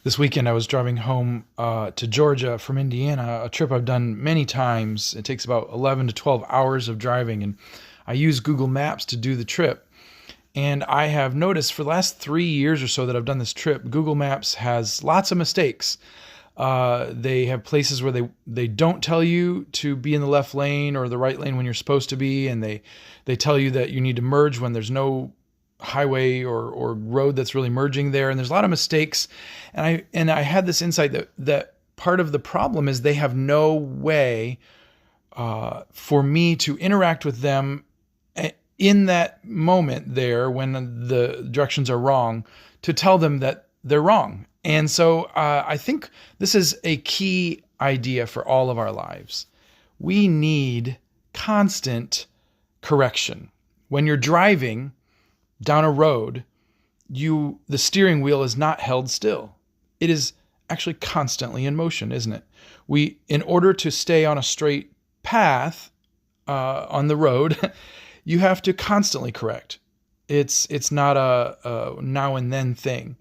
This weekend, I was driving home to Georgia from Indiana, a trip I've done many times. It takes about 11 to 12 hours of driving, and I use Google Maps to do the trip. And I have noticed for the last 3 years or so that I've done this trip, Google Maps has lots of mistakes. They have places where they don't tell you to be in the left lane or the right lane when you're supposed to be, and they tell you that you need to merge when there's no highway or road that's really merging there. And there's a lot of mistakes. And I had this insight that part of the problem is they have no way for me to interact with them in that moment there when the directions are wrong, to tell them that they're wrong. And so I think this is a key idea for all of our lives. We need constant correction. When you're driving down a road, the steering wheel is not held still. It is actually constantly in motion, isn't it? In order to stay on a straight path on the road, you have to constantly correct. It's not a now and then thing.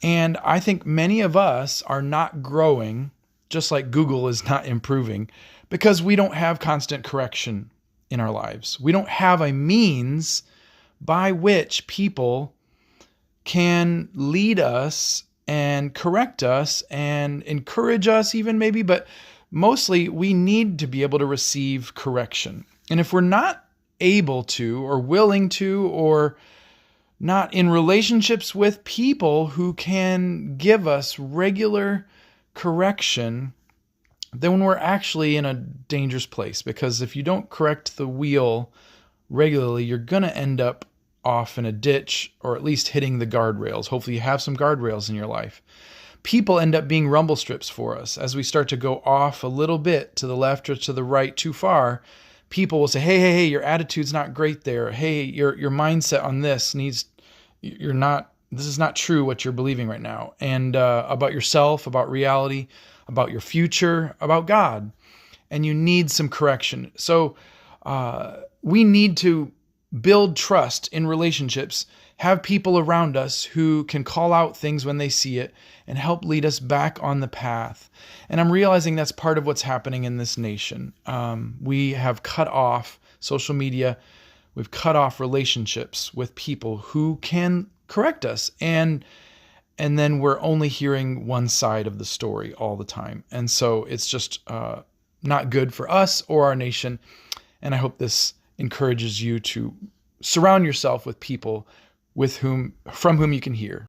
And I think many of us are not growing, just like Google is not improving, because we don't have constant correction in our lives. We don't have a means by which people can lead us and correct us and encourage us even maybe, but mostly we need to be able to receive correction. And if we're not able to or willing to, or not in relationships with people who can give us regular correction, then we're actually in a dangerous place. Because if you don't correct the wheel regularly, you're going to end up off in a ditch, or at least hitting the guardrails. Hopefully you have some guardrails in your life. People end up being rumble strips for us. As we start to go off a little bit to the left or to the right too far, people will say, hey, your attitude's not great there. Hey, your mindset on this this is not true what you're believing right now. And about yourself, about reality, about your future, about God. And you need some correction. So we need to build trust in relationships, have people around us who can call out things when they see it and help lead us back on the path. And I'm realizing that's part of what's happening in this nation. We have cut off social media. We've cut off relationships with people who can correct us. And then we're only hearing one side of the story all the time. And so it's just not good for us or our nation. And I hope this encourages you to surround yourself with people from whom you can hear.